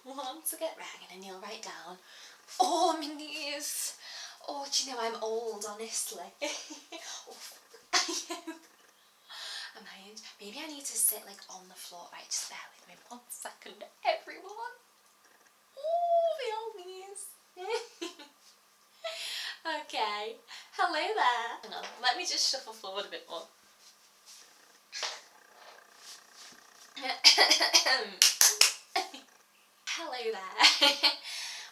Once I get right, I'm going to kneel right down. Oh, my knees. Oh, do you know I'm old, honestly. Oh, maybe I need to sit like on the floor. Right, just bear with me 1 second, everyone. Oh, the old knees. Okay, hello there. Hang on, let me just shuffle forward a bit more. Hello there.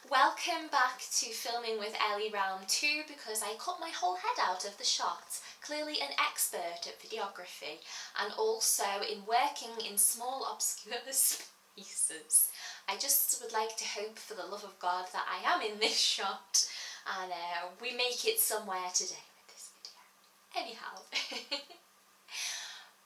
Welcome back to filming with Ellie round 2 because I cut my whole head out of the shot. Clearly an expert at videography and also in working in small obscure spaces. I just would like to hope for the love of God that I am in this shot and we make it somewhere today with this video. Anyhow.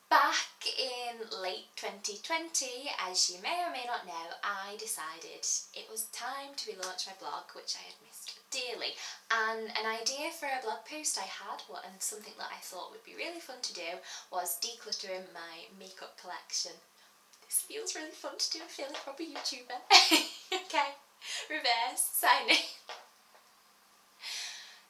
Back in late 2020, as you may or may not know, I decided it was time to relaunch my blog, which I had missed dearly. And an idea for a blog post I had, and something that I thought would be really fun to do, was decluttering my makeup collection. This feels really fun to do, I feel like a proper YouTuber. Okay, reverse, signing.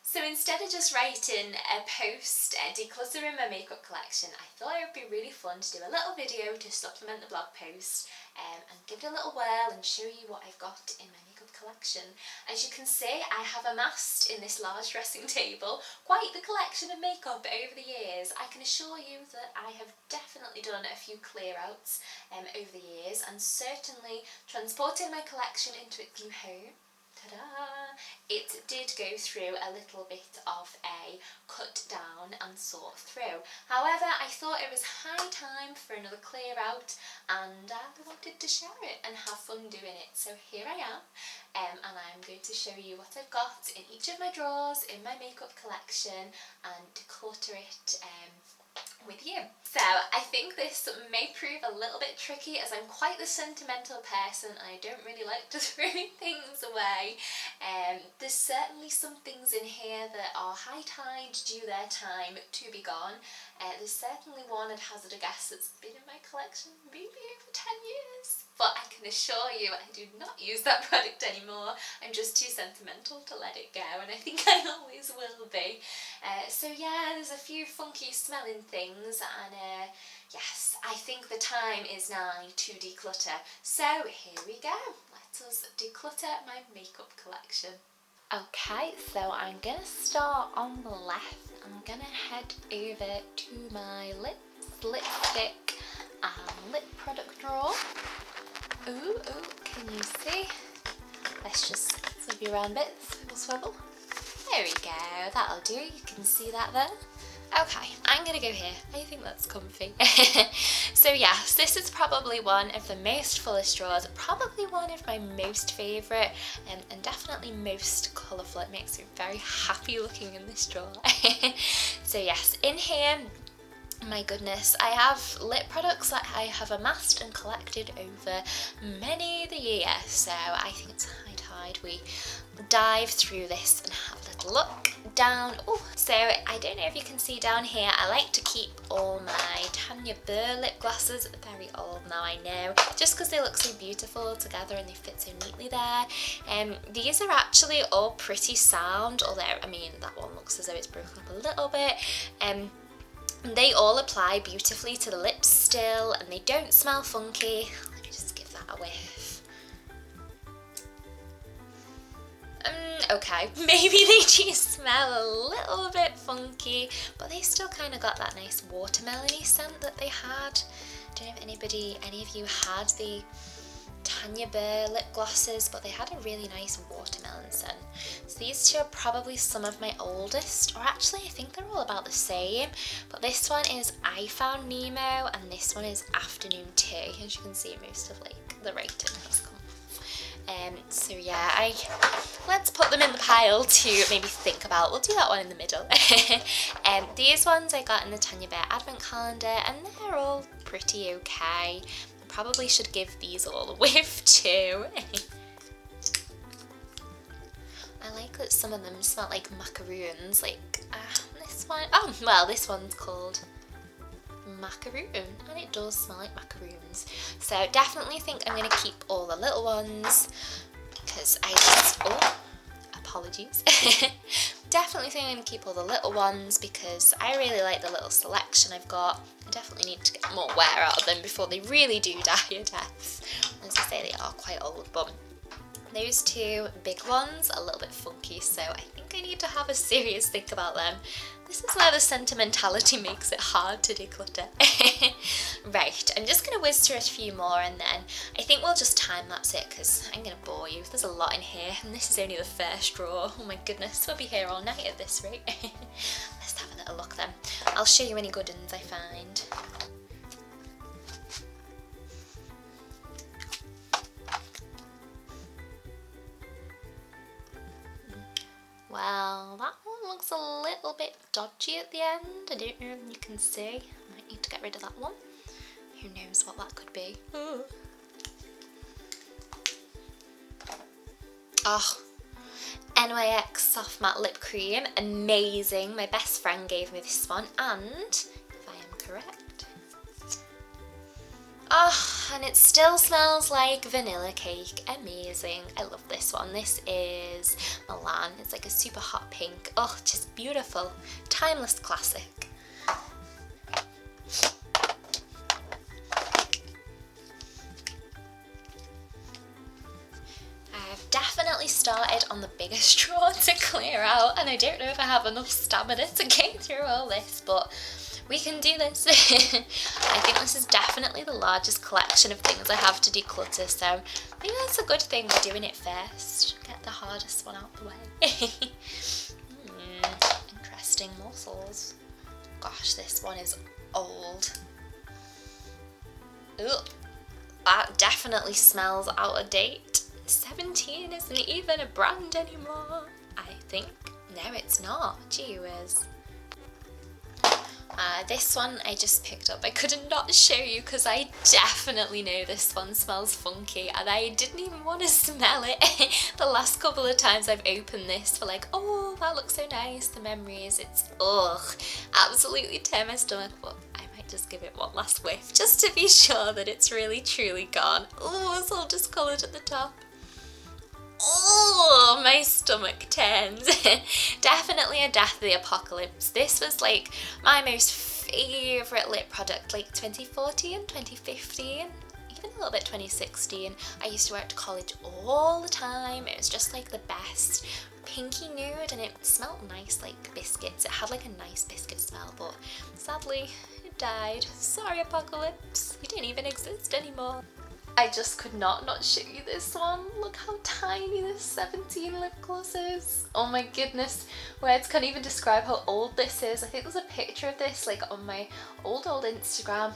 So instead of just writing a post decluttering my makeup collection, I thought it would be really fun to do a little video to supplement the blog post and give it a little whirl and show you what I've got in my makeup collection. As you can see, I have amassed in this large dressing table quite the collection of makeup over the years. I can assure you that I have definitely done a few clear outs over the years and certainly transporting my collection into its new home. Ta-da! It did go through a little bit of a cut down and sort through. However, I thought it was high time for another clear out and I wanted to share it and have fun doing it. So here I am and I'm going to show you what I've got in each of my drawers in my makeup collection and declutter it with you. So I think this may prove a little bit tricky as I'm quite the sentimental person and I don't really like to throw things away. There's certainly some things in here that are high tide, due their time to be gone. There's certainly one, I'd hazard a guess, that's been in my collection maybe over 10 years. But I can assure you I do not use that product anymore. I'm just too sentimental to let it go and I think I always will be. So yeah, there's a few funky smelling things and yes, I think the time is nigh to declutter. So here we go. Let us declutter my makeup collection. Okay, so I'm going to start on the left. I'm going to head over to my lips, lipstick and lip product drawer. Ooh, can you see? Let's just flip you around a bit, swivel, swivel. There we go, that'll do, you can see that there. Okay, I'm gonna go here, I think that's comfy. So yes, this is probably one of the most fullest drawers, probably one of my most favourite and definitely most colourful. It makes me very happy looking in this drawer. So yes, in here, my goodness, I have lip products that I have amassed and collected over many the year, so I think it's high tide we dive through this and have a little look down. Oh, so I don't know if you can see down here, I like to keep all my Tanya Burr lip glosses. Very old now, I know, just because they look so beautiful together and they fit so neatly there. These are actually all pretty sound, although I mean that one looks as though it's broken up a little bit. They all apply beautifully to the lips still and they don't smell funky. Let me just give that a whiff. Okay, maybe they do smell a little bit funky, but they still kind of got that nice watermelony scent that they had. I don't know if any of you had the Tanya Burr lip glosses, but they had a really nice watermelon scent. So these two are probably some of my oldest, or actually I think they're all about the same, but this one is I Found Nemo and this one is Afternoon Tea. As you can see, most of like the rating has come. So yeah, let's put them in the pile to maybe think about. We'll do that one in the middle. These ones I got in the Tanya Burr advent calendar and they're all pretty okay. Probably should give these all a whiff too. I like that some of them smell like macaroons, like this one. Oh, well, this one's called macaroon, and it does smell like macaroons. So definitely think I'm going to keep all the little ones because I just, oh, apologies. Definitely think I'm going to keep all the little ones because I really like the little selection I've got. I definitely need to get more wear out of them before they really do die a death. As I say, they are quite old, but those two big ones are a little bit funky, so I think I need to have a serious think about them. This is where the sentimentality makes it hard to declutter. Right, I'm just going to whiz through a few more and then I think we'll just time lapse it because I'm going to bore you. There's a lot in here and this is only the first drawer. Oh my goodness, we'll be here all night at this rate. Let's have a little look then. I'll show you any good ones I find. Well, that one looks a little bit dodgy at the end. I don't know if you can see. I might need to get rid of that one. Who knows what that could be. Oh, NYX Soft Matte Lip Cream. Amazing. My best friend gave me this one and, if I am correct, oh, and it still smells like vanilla cake. Amazing. I love this one. This is Milan. It's like a super hot pink. Oh, just beautiful. Timeless classic. I've definitely started on the biggest drawer to clear out, and I don't know if I have enough stamina to get through all this, but we can do this. I think this is definitely the largest collection of things I have to declutter, so maybe that's a good thing we're doing it first. Get the hardest one out the way. Interesting morsels. Gosh, this one is old. Ugh, that definitely smells out of date. 17 isn't even a brand anymore, I think. No, it's not. Gee whiz. This one I just picked up. I could not show you because I definitely know this one smells funky and I didn't even want to smell it. The last couple of times I've opened this for like, oh, that looks so nice, the memories, it's ugh, absolutely tear my stomach, but I might just give it one last whiff just to be sure that it's really truly gone. Oh, it's all discoloured at the top. Oh, my stomach turns. Definitely a death of the apocalypse. This was like my most favourite lip product, like 2014, 2015, even a little bit 2016. I used to wear it to college all the time. It was just like the best. Pinky nude and it smelled nice like biscuits. It had like a nice biscuit smell, but sadly it died. Sorry, apocalypse. You didn't even exist anymore. I just could not show you this one. Look how tiny this 17 lip gloss is. Oh my goodness, words can't even describe how old this is. I think there's a picture of this like on my old Instagram,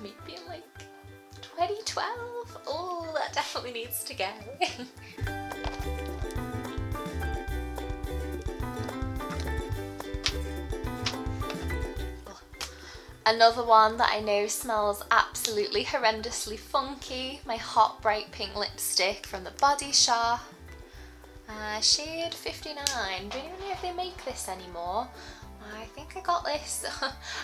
maybe in like 2012. Oh, that definitely needs to go. Another one that I know smells absolutely horrendously funky, my hot bright pink lipstick from the Body Shop, shade 59. Don't even know if they make this anymore. I think I got this.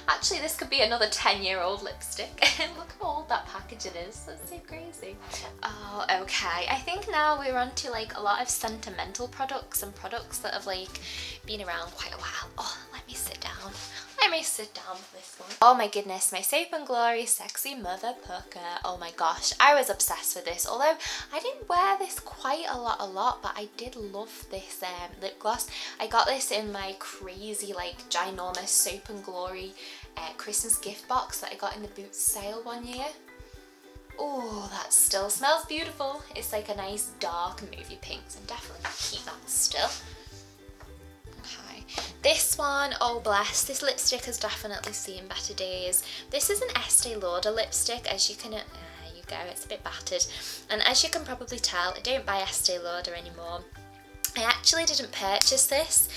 Actually, this could be another 10-year-old lipstick. Look how old that packaging is. That's so crazy. Oh, okay. I think now we're on to like a lot of sentimental products and products that have like been around quite a while. Oh, let me sit down. I may sit down for this one. Oh my goodness, my Soap and Glory Sexy Mother Pucker. Oh my gosh, I was obsessed with this. Although I didn't wear this quite a lot, but I did love this lip gloss. I got this in my crazy like ginormous Soap and Glory Christmas gift box that I got in the Boots sale one year. Oh, that still smells beautiful. It's like a nice dark movie pink, so definitely keep that still. This one, oh bless, this lipstick has definitely seen better days. This is an Estee Lauder lipstick, as you can, there you go, it's a bit battered. And as you can probably tell, I don't buy Estee Lauder anymore. I actually didn't purchase this.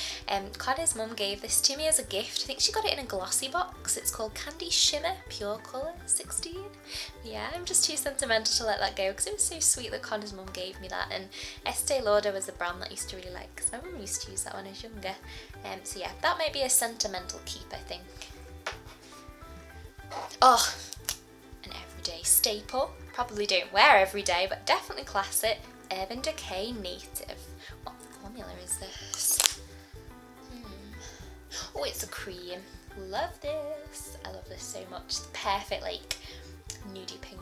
Connor's mum gave this to me as a gift. I think she got it in a glossy box. It's called Candy Shimmer Pure Colour 16. Yeah, I'm just too sentimental to let that go because it was so sweet that Connor's mum gave me that. And Estee Lauder was a brand that I used to really like because my mum used to use that when I was younger. So yeah, that might be a sentimental keep, I think. Oh, an everyday staple. Probably don't wear every day, but definitely classic. Urban Decay Native. What formula is this? Oh, it's a cream. Love this. I love this so much. It's perfect, like, nudie pink.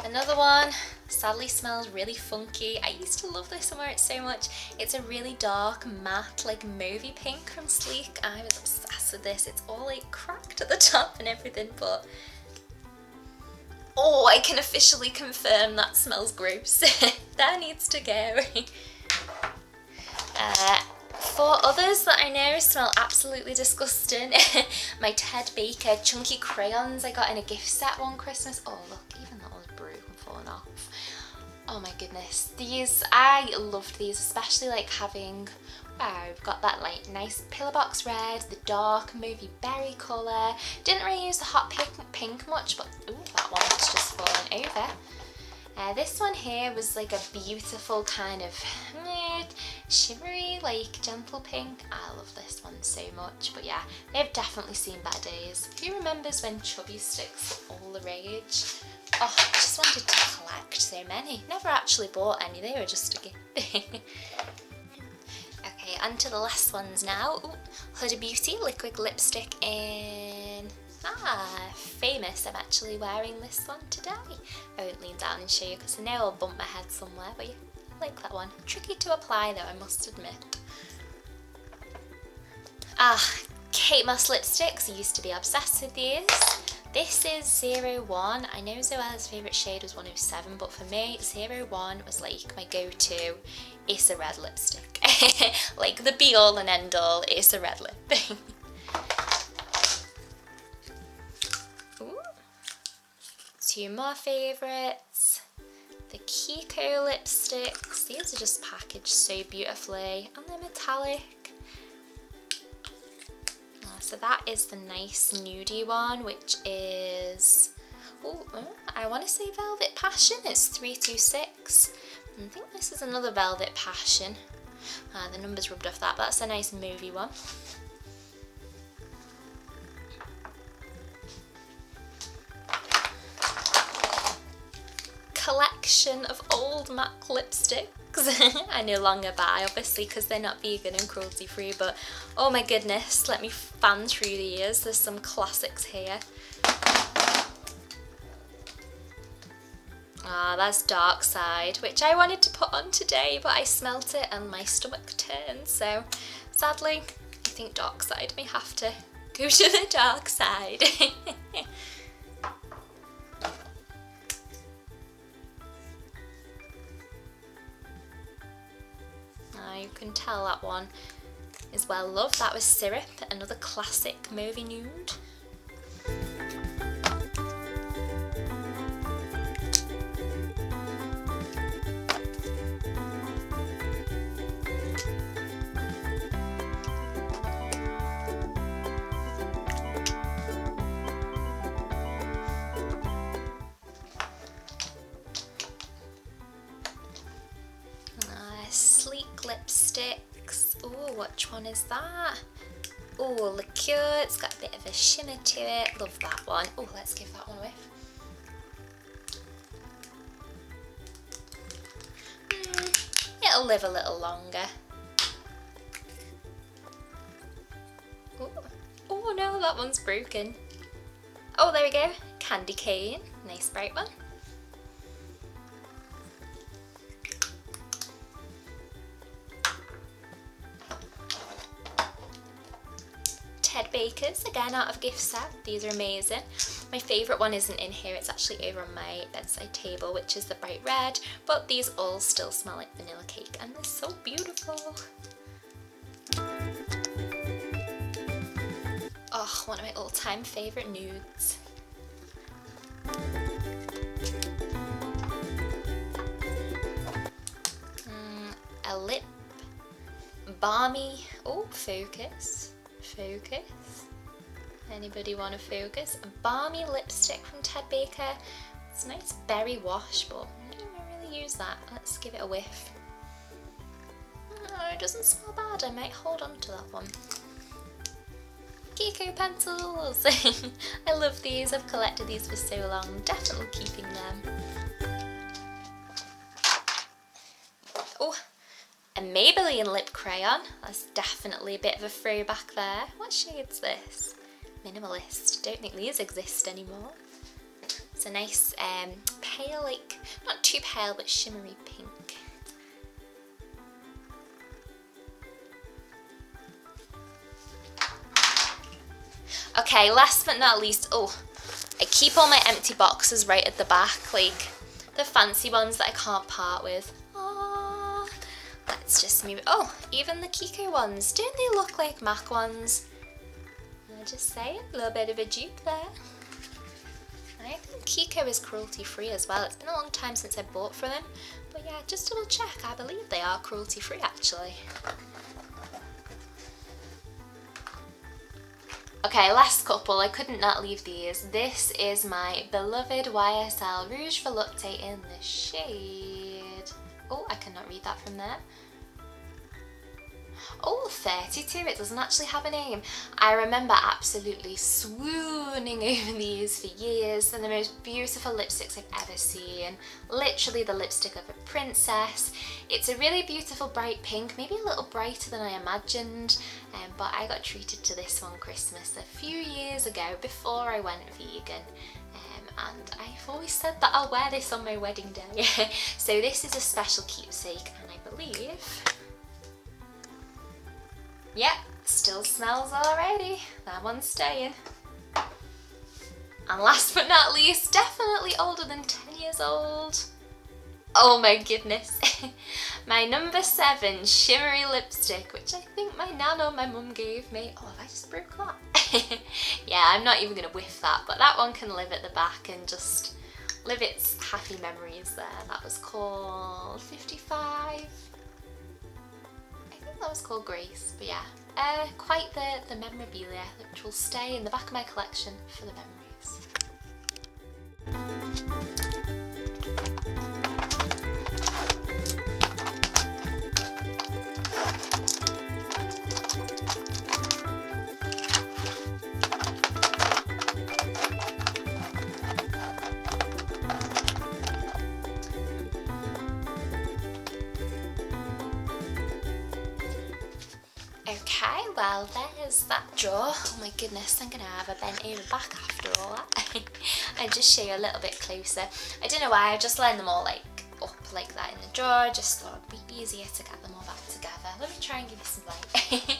Another one, sadly smells really funky. I used to love this and wear it so much. It's a really dark matte like mauvey pink from Sleek. I was obsessed with this. It's all like cracked at the top and everything, but oh, I can officially confirm that smells gross. That needs to go. For others that I know smell absolutely disgusting, my Ted Baker chunky crayons I got in a gift set one Christmas. Oh look, even that one's broken and fallen off. Oh my goodness, these, I loved these, especially like having, wow, we've got that like nice pillar box red, the dark movie berry colour. Didn't really use the hot pink much, but ooh, that one has just fallen over. This one here was like a beautiful kind of shimmery, like gentle pink. I love this one so much, but yeah, they've definitely seen better days. Who remembers when chubby sticks were all the rage? Oh, I just wanted to collect so many. Never actually bought any, they were just a gift. Okay, on to the last ones now. Ooh, Huda Beauty liquid lipstick in Famous. I'm actually wearing this one today. I won't lean down and show you because I know I'll bump my head somewhere, but yeah, I like that one. Tricky to apply though, I must admit. Kate Moss lipsticks. I used to be obsessed with these. This is 01. I know Zoella's favourite shade was 107, but for me, 01 was like my go-to. It's a red lipstick. Like the be-all and end-all, it's a red lip. Ooh. Two more favourites. The Kiko lipsticks. These are just packaged so beautifully, and they're metallic. So that is the nice nudie one, which is, I want to say Velvet Passion. It's 326. I think this is another Velvet Passion. The number's rubbed off that, but that's a nice movie one. Collection of old MAC lipsticks. I no longer buy, obviously, because they're not vegan and cruelty free, but oh my goodness, let me fan through the years. There's some classics here. That's Dark Side, which I wanted to put on today, but I smelt it and my stomach turned, so sadly I think Dark Side may have to go to the dark side. You can tell that one is well loved. That was Syrup, another classic movie nude. Sleek lipsticks. Oh, which one is that? Oh, Liqueur. It's got a bit of a shimmer to it. Love that one. Oh, let's give that one a whiff. It'll live a little longer. Oh no, that one's broken. Oh, there we go. Candy Cane. Nice bright one. Ted Baker's, again out of gift set. These are amazing. My favourite one isn't in here, it's actually over on my bedside table, which is the bright red, but these all still smell like vanilla cake and they're so beautiful. Oh, one of my all-time favourite nudes. A lip balmy, oh, focus. Anybody want to focus? A balmy lipstick from Ted Baker. It's a nice berry wash, but I don't really use that. Let's give it a whiff. Oh, it doesn't smell bad. I might hold on to that one. Kiko pencils. I love these, I've collected these for so long, definitely keeping them. Oh, a Maybelline lip crayon, that's definitely a bit of a throwback there. What shade's this? Minimalist, don't think these exist anymore. It's a nice pale, like, not too pale but shimmery pink. Okay, last but not least, oh, I keep all my empty boxes right at the back, like the fancy ones that I can't part with. Oh, let's just move it. Oh, even the Kiko ones, don't they look like MAC ones? I'll just say it, a little bit of a dupe there. And I think Kiko is cruelty free as well. It's been a long time since I bought from them, but yeah, just double check, I believe they are cruelty free actually. Okay, last couple, I couldn't not leave these. This is my beloved YSL Rouge Volupté in the shade. Oh, I cannot read that from there. Oh, 32, it doesn't actually have a name. I remember absolutely swooning over these for years. They're the most beautiful lipsticks I've ever seen. Literally the lipstick of a princess. It's a really beautiful bright pink, maybe a little brighter than I imagined, but I got treated to this one Christmas a few years ago before I went vegan. And I've always said that I'll wear this on my wedding day. So this is a special keepsake, and I believe... Yep, still smells already. That one's staying. And last but not least, definitely older than 10 years old. Oh my goodness. My number 7 shimmery lipstick, which I think my nan or my mum gave me. Oh, have I just broke that? Yeah, I'm not even going to whiff that, but that one can live at the back and just live its happy memories there. That was called 55. That was called Grace, but yeah, quite the memorabilia which will stay in the back of my collection for the memories. Okay, well there's that drawer. Oh my goodness, I'm gonna have a bent over back after all that. I'll just show you a little bit closer. I don't know why, I just lined them all like up like that in the drawer. Just thought it'd be easier to get them all back together. Let me try and give you some light.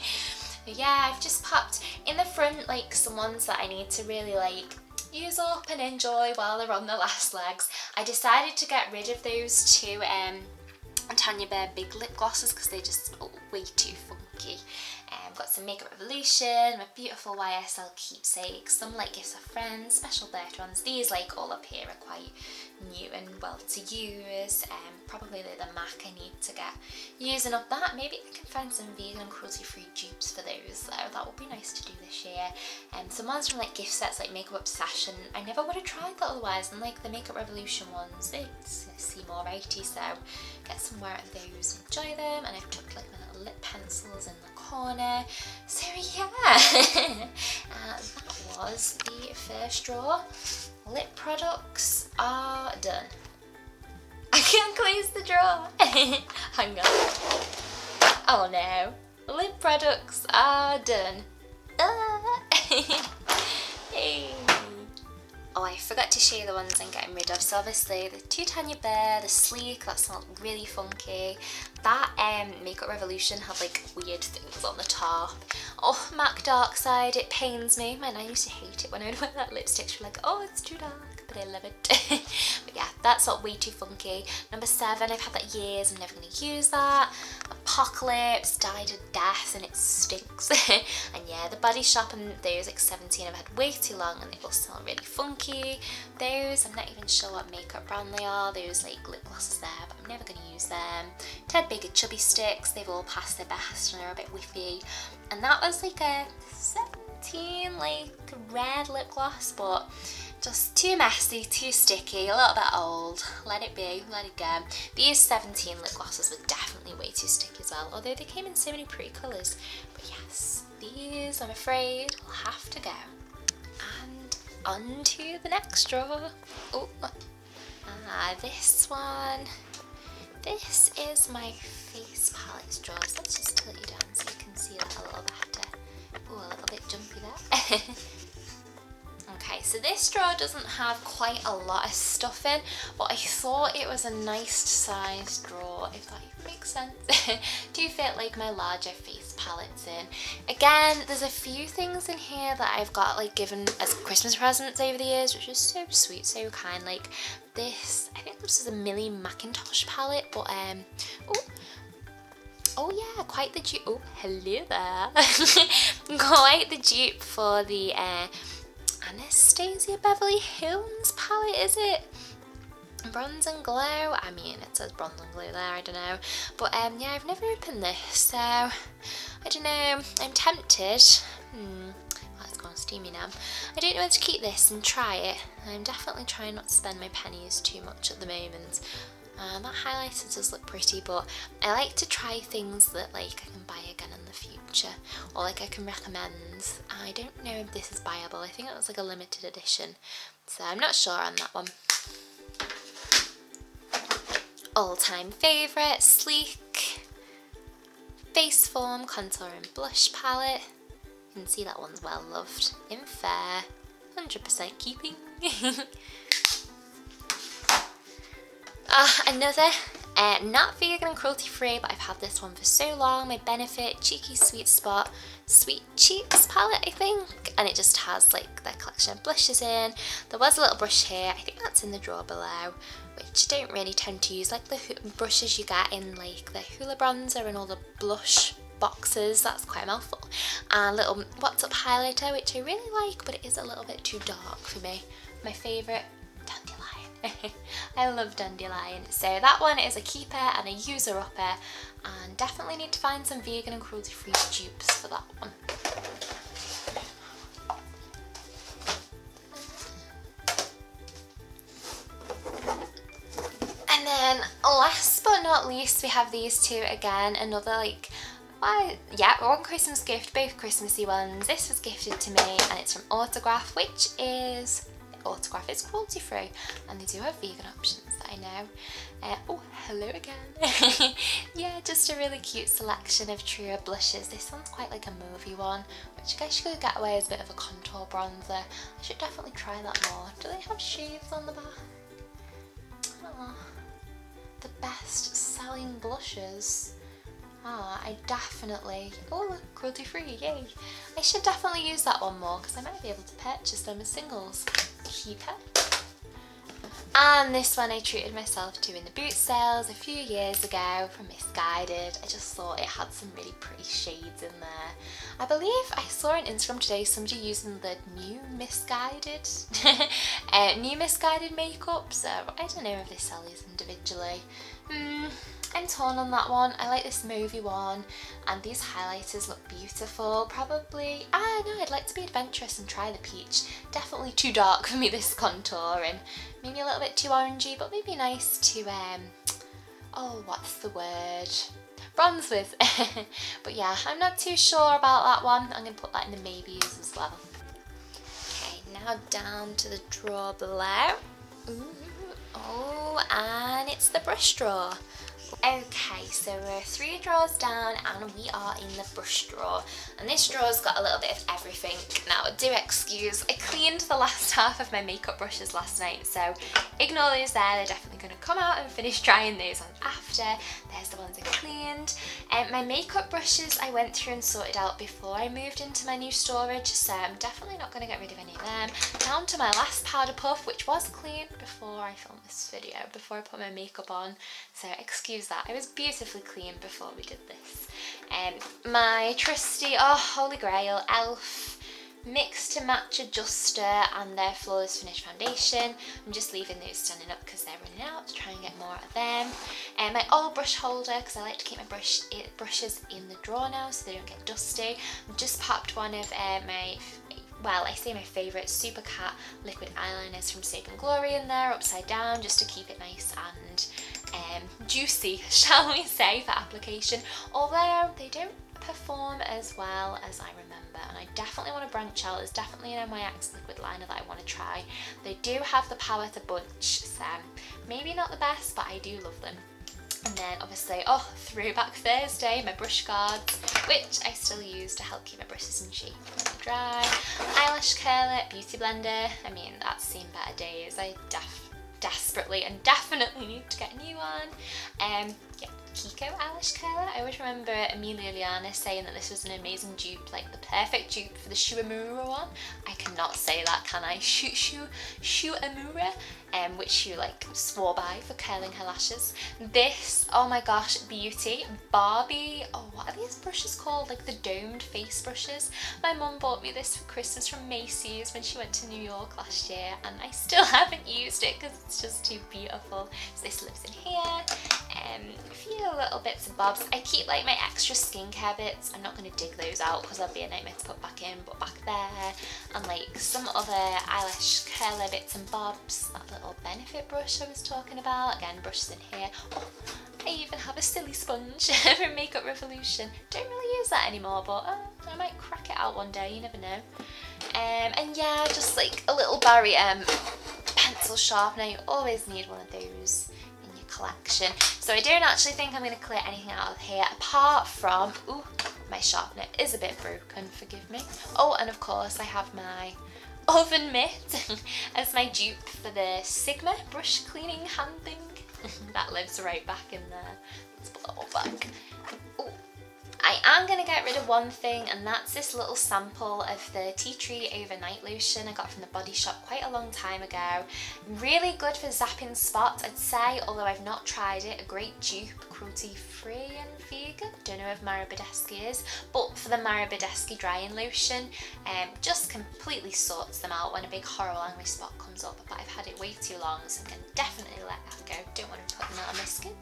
Yeah, I've just popped in the front like some ones that I need to really like use up and enjoy while they're on the last legs. I decided to get rid of those two Tanya Bear big lip glosses because they're just way too funky. Got some Makeup Revolution, my beautiful YSL keepsakes, some like gifts of friends, special birthday ones. These like all up here are quite new and well to use. Probably the MAC I need to get using up that. Maybe I can find some vegan and cruelty free dupes for those though. That would be nice to do this year. Some ones from like gift sets like Makeup Obsession. I never would have tried that otherwise, and like the Makeup Revolution ones, they seem alrighty, so get some more of those, enjoy them. And I've tucked like my little lip pencils in the corner. So yeah, that was the first drawer. Lip products are done. I can't close the drawer. Hang on. Oh no. Lip products are done. Hey. Oh, I forgot to show you the ones I'm getting rid of. So obviously the two Tanya Bear, the Sleek, that smelled really funky. That Makeup Revolution had like weird things on the top. Oh, MAC Dark Side, it pains me. Man, I used to hate it when I would wear that lipstick. She'd be like, oh, it's too dark, but I love it. But yeah, that's not way too funky. Number 7, I've had that years, I'm never going to use that. Apocalypse, died a death and it stinks. And yeah, the Body Shop and those like 17 I've had way too long and they all smell really funky. Those, I'm not even sure what makeup brand they are. Those like lip glosses there, but I'm never going to use them. Ted Baker Chubby Sticks, they've all passed their best and they're a bit whiffy. And that was like a 17 like red lip gloss, but just too messy, too sticky, a little bit old. Let it be, let it go. These 17 lip glosses were definitely way too sticky as well, although they came in so many pretty colours. But yes, these, I'm afraid, will have to go. And on to the next drawer. Oh, this one. This is my face palette drawer. So let's just tilt you down so you can see that a little better. Oh, a little bit jumpy there. Okay, so this drawer doesn't have quite a lot of stuff in, but I thought it was a nice sized drawer, if that even makes sense, to fit like my larger face palettes in. Again, there's a few things in here that I've got like given as Christmas presents over the years, which is so sweet, so kind. Like this, I think this is a Millie Macintosh palette, but oh yeah, quite the dupe. Oh, hello there. Quite the dupe for the Anastasia Beverly Hills palette, is it? Bronze and Glow? I mean, it says Bronze and Glow there, I don't know. But yeah, I've never opened this, so I don't know. I'm tempted. Well, it's gone steamy now. I don't know whether to keep this and try it. I'm definitely trying not to spend my pennies too much at the moment. That highlighter does look pretty, but I like to try things that like I can buy again in the future, or like I can recommend. I don't know if this is buyable. I think it was like a limited edition, so I'm not sure on that one. All-time favourite, Sleek Face Form Contour and Blush Palette. You can see that one's well loved. In fair, 100% keeping. Another, not vegan and cruelty free, but I've had this one for so long. My Benefit Cheeky Sweet Spot Sweet Cheeks palette, I think, and it just has like their collection of blushes in. There was a little brush here, I think that's in the drawer below, which I don't really tend to use, like the brushes you get in like the Hoola bronzer and all the blush boxes. That's quite a mouthful. And a little What's Up highlighter, which I really like, but it is a little bit too dark for me. My favourite, Dandelion. I love Dandelion. So that one is a keeper and a user upper, and definitely need to find some vegan and cruelty free dupes for that one. And then last but not least, we have these two again. Another like, yeah, one Christmas gift, both Christmassy ones. This was gifted to me and it's from Autograph, which is Autograph is cruelty free, and they do have vegan options that I know. Oh, hello again. Yeah, just a really cute selection of truer blushes. This one's quite like a movie one, which I guess you could get away as a bit of a contour bronzer. I should definitely try that more. Do they have shades on the back? Oh, the best selling blushes. I definitely, oh, cruelty free, yay. I should definitely use that one more because I might be able to purchase them as singles. Keeper. And this one I treated myself to in the boot sales a few years ago from Missguided. I just thought it had some really pretty shades in there. I believe I saw on Instagram today somebody using the new Missguided makeup, so I don't know if they sell these individually. I'm torn on that one. I like this movie one, and these highlighters look beautiful. Probably, no, I'd like to be adventurous and try the peach. Definitely too dark for me, this contour, and maybe a little bit too orangey, but maybe nice to, oh, what's the word? Bronze with. But yeah, I'm not too sure about that one. I'm going to put that in the maybes as well. Okay, now down to the drawer below. Ooh, oh, and it's the brush drawer. Okay, so we're 3 drawers down and we are in the brush drawer, and this drawer's got a little bit of everything. Now, do excuse, I cleaned the last half of my makeup brushes last night, so ignore those there. They're definitely going to come out and finish drying those on after. There's the ones I cleaned. My makeup brushes I went through and sorted out before I moved into my new storage, so I'm definitely not going to get rid of any of them. Down to my last powder puff, which was cleaned before I filmed this video, before I put my makeup on, so excuse that. I was beautifully clean before we did this. My trusty, oh holy grail, Elf Mix to Match Adjuster and their Flawless Finish Foundation. I'm just leaving those standing up because they're running out, to try and get more of them. My old brush holder, because I like to keep my brushes in the drawer now so they don't get dusty. I've just popped one of I say my favourite Super Cat liquid eyeliners from Soap & Glory in there, upside down, just to keep it nice and juicy, shall we say, for application. Although they don't perform as well as I remember, and I definitely want to branch out. There's definitely an NYX liquid liner that I want to try. They do have the power to bunch, so maybe not the best, but I do love them. And then obviously, Throwback Thursday, my brush guards, which I still use to help keep my brushes in shape when they dry. Eyelash curler, beauty blender. I mean, that's seen better days. I desperately and definitely need to get a new one. Yeah, Kiko eyelash curler. I always remember Amelia Liana saying that this was an amazing dupe, like the perfect dupe for the Shuamura one. I cannot say that, can I? Shuamura, which she like swore by for curling her lashes. This, oh my gosh, beauty. Barbie, what are these brushes called? Like the domed face brushes. My mum bought me this for Christmas from Macy's when she went to New York last year, and I still haven't used it because it's just too beautiful. So this lives in here. A few little bits and bobs. I keep like my extra skincare bits. I'm not going to dig those out because that'd be a nightmare to put back in, but back there, and like some other eyelash curler bits and bobs. That little Benefit brush I was talking about. Again, brushes in here. I even have a silly sponge from Makeup Revolution. Don't really use that anymore, but I might crack it out one day, you never know. And yeah, just like a little Barry pencil sharpener. You always need one of those in your collection. So I don't actually think I'm going to clear anything out of here apart from, my sharpener is a bit broken, forgive me. Oh, and of course I have my oven mitt as my dupe for the Sigma brush cleaning hand thing. That lives right back in there. Let's put that all back. I am going to get rid of one thing, and that's this little sample of the Tea Tree Overnight Lotion I got from the Body Shop quite a long time ago. Really good for zapping spots, I'd say, although I've not tried it. A great dupe, cruelty-free and vegan. Don't know if Mara Badescu is, but for the Mara Badescu drying lotion, just completely sorts them out when a big horrible angry spot comes up. But I've had it way too long, so I'm going to definitely let that go. Don't want to be putting that on my skin.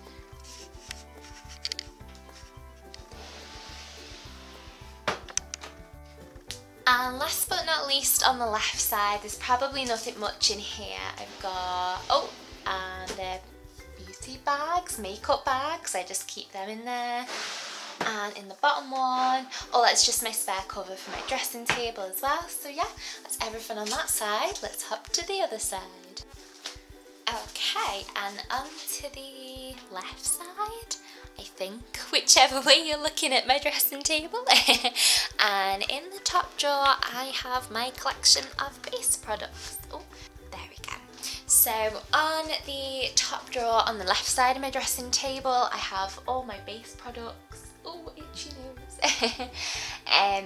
And last but not least, on the left side, there's probably nothing much in here. I've got, and the beauty bags, makeup bags. I just keep them in there. And in the bottom one, that's just my spare cover for my dressing table as well. So yeah, that's everything on that side. Let's hop to the other side. Okay, and onto the left side, I think, whichever way you're looking at my dressing table. And in the top drawer, I have my collection of base products. There we go. So on the top drawer on the left side of my dressing table, I have all my base products. Itchy nose.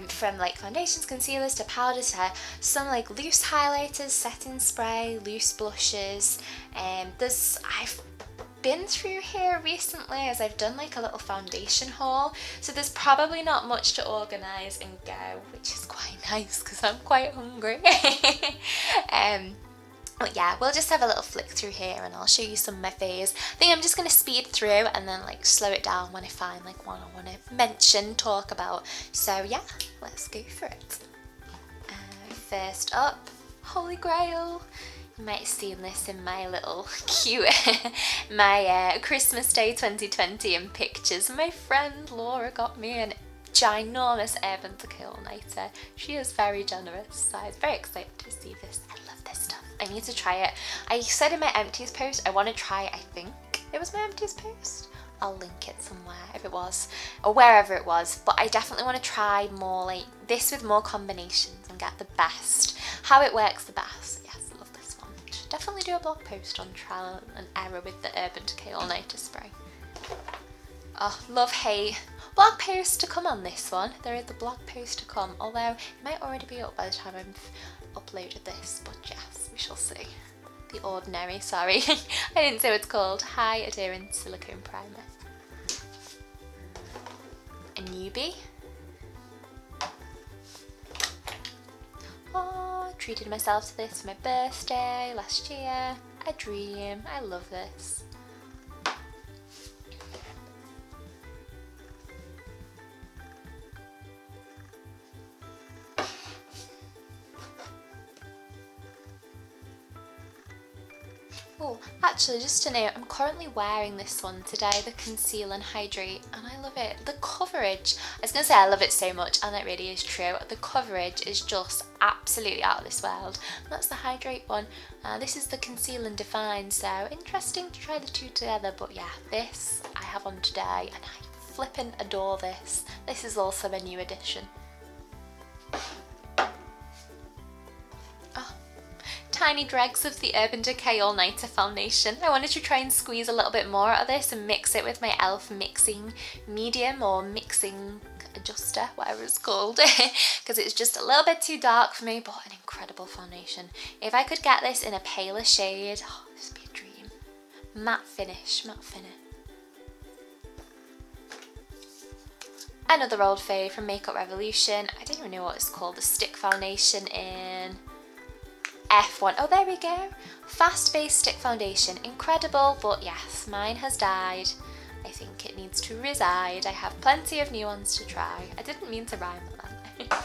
From like foundations, concealers to powders to some like loose highlighters, setting spray, loose blushes. I've been through here recently as I've done like a little foundation haul, so there's probably not much to organise and go, which is quite nice because I'm quite hungry. But yeah, we'll just have a little flick through here and I'll show you some of my faves. I think I'm just going to speed through and then like slow it down when I find like one I want to mention, talk about. So yeah, let's go for it. First up, Holy Grail. You might have seen this in my little cute, my Christmas Day 2020 in pictures. My friend Laura got me an ginormous Urban Declutter Nighter. She is very generous, so I was very excited to see this. I love this stuff. I need to try it. I said in my empties post I want to try, I think it was my empties post. I'll link it somewhere if it was, or wherever it was, but I definitely want to try more like this with more combinations and get the best, how it works the best. Yes, I love this one. Should definitely do a blog post on trial and error with the Urban Decay All Nighter spray. Love hate. Blog post to come on this one. There is a blog post to come, although it might already be up by the time I've uploaded this, but yes, we shall see. The Ordinary, sorry. I didn't say what it's called. High Adherence Silicone Primer. A newbie. Treated myself to this for my birthday last year. A dream. I love this. Oh, actually, just to note, I'm currently wearing this one today, the Conceal and Hydrate, and I love it. The coverage, I was going to say I love it so much, and it really is true. The coverage is just absolutely out of this world. That's the Hydrate one. This is the Conceal and Define, so interesting to try the two together, but yeah, this I have on today, and I flippin' adore this. This is also a new addition. Tiny dregs of the Urban Decay All Nighter foundation. I wanted to try and squeeze a little bit more out of this and mix it with my e.l.f. mixing medium or mixing adjuster, whatever it's called, because it's just a little bit too dark for me, but an incredible foundation. If I could get this in a paler shade, oh, this would be a dream. Matte finish, matte finish. Another old fave from Makeup Revolution. I don't even know what it's called, the stick foundation in F1. Oh, there we go. Fast base stick foundation. Incredible, but yes, mine has died. I think it needs to reside. I have plenty of new ones to try. I didn't mean to rhyme with that.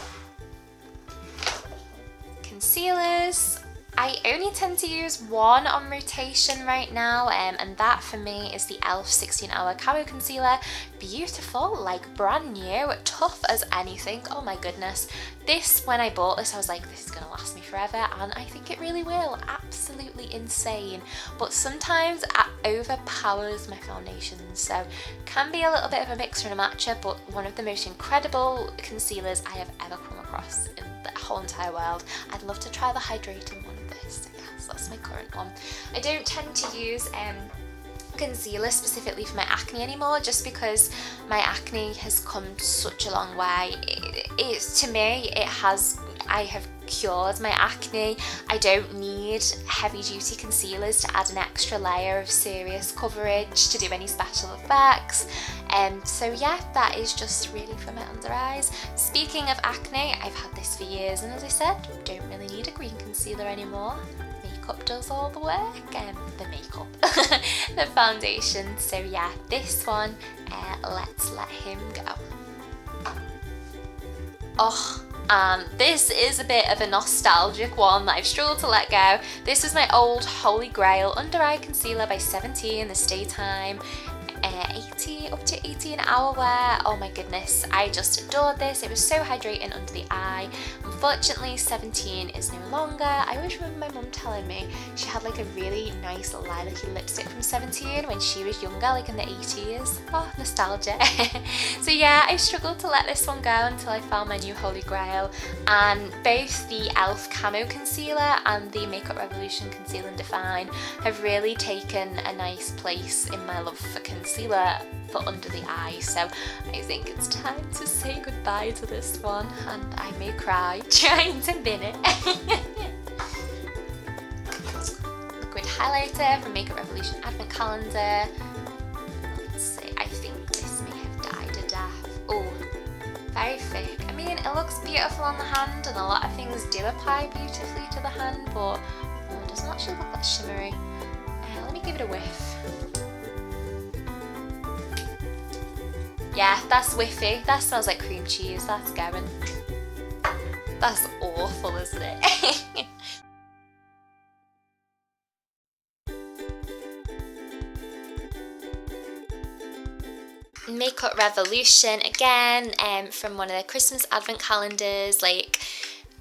Concealers. I only tend to use one on rotation right now, and that for me is the e.l.f. 16-Hour Camo Concealer. Beautiful, like brand new, tough as anything. Oh my goodness. This, when I bought this, I was like, this is going to last me forever, and I think it really will. Absolutely insane. But sometimes it overpowers my foundations, so can be a little bit of a mixer and a matcher, but one of the most incredible concealers I have ever come across in the whole entire world. I'd love to try the hydrating one of this. Yes, that's my current one. I don't tend to use concealer specifically for my acne anymore, just because my acne has come such a long way. To me, I have cured my acne. I don't need heavy duty concealers to add an extra layer of serious coverage to do any special effects. So yeah, that is just really for my under eyes. Speaking of acne, I've had this for years, and as I said, don't really need a green concealer anymore. Makeup does all the work, the makeup, the foundation. So yeah, this one, let's let him go. Oh, this is a bit of a nostalgic one that I've struggled to let go. This is my old Holy Grail Under Eye Concealer by 17, the Stay Time. 80 up to 80 an hour wear. Oh my goodness, I just adored this. It was so hydrating under the eye. Unfortunately 17 is no longer. I always remember my mum telling me she had like a really nice lilac-y lipstick from 17 when she was younger, like in the 80s. Oh, nostalgia. So yeah, I struggled to let this one go until I found my new Holy Grail, and both the e.l.f. Camo Concealer and the Makeup Revolution Conceal and Define have really taken a nice place in my love for concealer for under the eye. So I think it's time to say goodbye to this one, and I may cry trying to bin it. Liquid highlighter from Makeup Revolution Advent Calendar. Let's see, I think this may have died a death. Oh, very thick. I mean, it looks beautiful on the hand, and a lot of things do apply beautifully to the hand, but it doesn't actually look that shimmery. Let me give it a whiff. Yeah, that's whiffy. That smells like cream cheese. That's going. That's awful, isn't it? Makeup Revolution again, from one of the Christmas advent calendars. Like,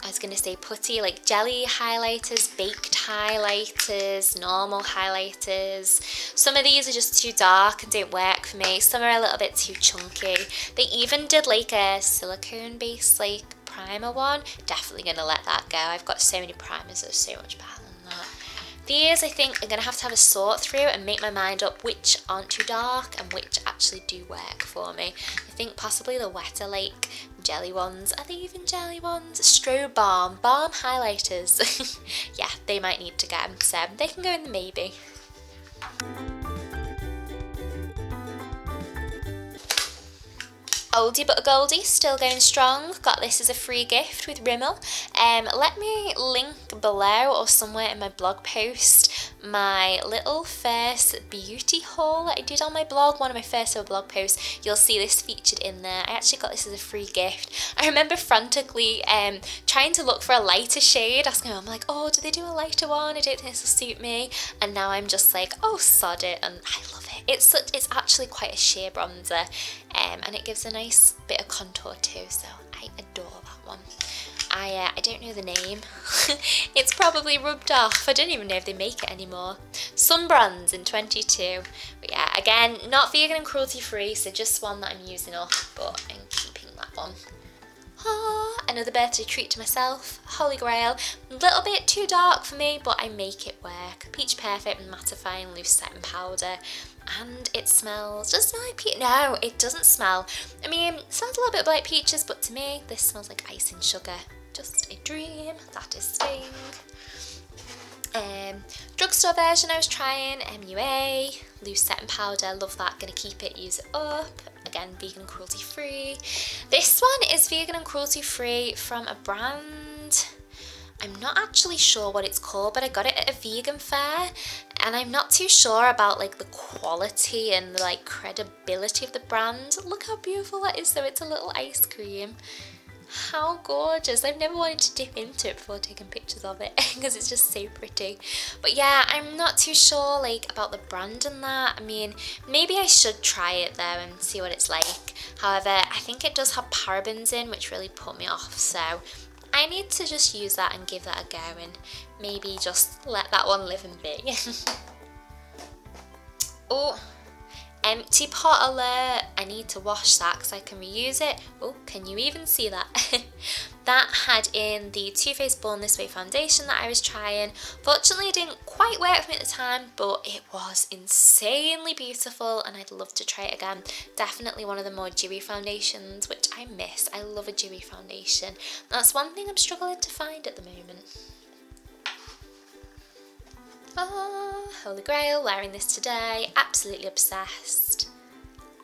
I was going to say putty, like jelly highlighters, baked highlighters, normal highlighters. Some of these are just too dark and don't work for me. Some are a little bit too chunky. They even did like a silicone based like primer one. Definitely going to let that go. I've got so many primers that are so much better than that. These I think I'm going to have a sort through and make my mind up which aren't too dark and which actually do work for me. I think possibly the wetter like jelly ones. Are they even jelly ones? Strobe balm highlighters. Yeah, they might need to go, so they can go in the maybe. Oldie but a goldie, still going strong. Got this as a free gift with Rimmel. Let me link below or somewhere in my blog post my little first beauty haul that I did on my blog, one of my first ever blog posts. You'll see this featured in there. I actually got this as a free gift. I remember frantically trying to look for a lighter shade, asking I'm like, oh, do they do a lighter one? I don't think this will suit me. And now I'm just like, oh, sod it, and I love it. It's actually quite a sheer bronzer, and it gives a nice bit of contour too, so I adore that one. I don't know the name. It's probably rubbed off. I don't even know if they make it anymore. Sunbrands in 22. But yeah, again, not vegan and cruelty free, so just one that I'm using up, but I'm keeping that one. Ah, another birthday treat to myself. Holy Grail. A little bit too dark for me, but I make it work. Peach Perfect Mattifying Loose Setting Powder. And it smells, does it smell like peach? No, it doesn't smell. I mean, it smells a little bit like peaches, but to me, this smells like icing sugar. Just a dream, that is Sting. Drugstore version I was trying, MUA, loose setting powder, love that, gonna keep it, use it up. Again, vegan and cruelty free. This one is vegan and cruelty free from a brand, I'm not actually sure what it's called, but I got it at a vegan fair, and I'm not too sure about like the quality and the like credibility of the brand. Look how beautiful that is though, it's a little ice cream. How gorgeous. I've never wanted to dip into it before taking pictures of it because it's just so pretty. But yeah, I'm not too sure like about the brand and that. I mean, maybe I should try it though and see what it's like. However, I think it does have parabens in, which really put me off, so I need to just use that and give that a go and maybe just let that one live and be. Oh, empty pot alert. I need to wash that because I can reuse it. Oh, can you even see that? That had in the Too Faced Born This Way foundation that I was trying. Fortunately, it didn't quite work for me at the time, but it was insanely beautiful and I'd love to try it again. Definitely one of the more dewy foundations, which I miss. I love a dewy foundation. That's one thing I'm struggling to find at the moment. Oh, Holy Grail, wearing this today, absolutely obsessed.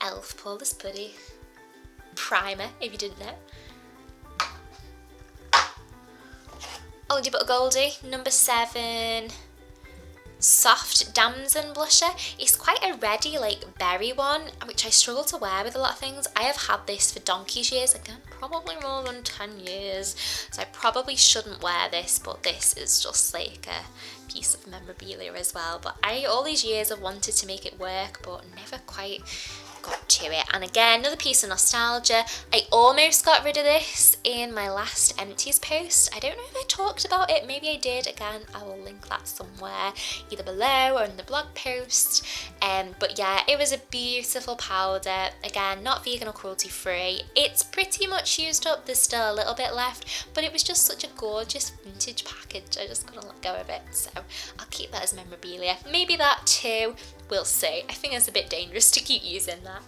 Elf Poreless Putty. Primer, if you didn't know. Oldie but a Goldie, number 7. Soft Damson blusher. It's quite a reddy like berry one, which I struggle to wear with a lot of things. I have had this for donkey's years, again probably more than 10 years, so I probably shouldn't wear this, but this is just like a piece of memorabilia as well. But I all these years have wanted to make it work but never quite got to it. And again, another piece of nostalgia. I almost got rid of this in my last empties post. I don't know if I talked about it, maybe I did. Again, I will link that somewhere either below or in the blog post. But yeah, it was a beautiful powder, again not vegan or cruelty free. It's pretty much used up, there's still a little bit left, but it was just such a gorgeous vintage package, I just couldn't let go of it, so I'll keep that as memorabilia. Maybe that too, we'll see. I think it's a bit dangerous to keep using that.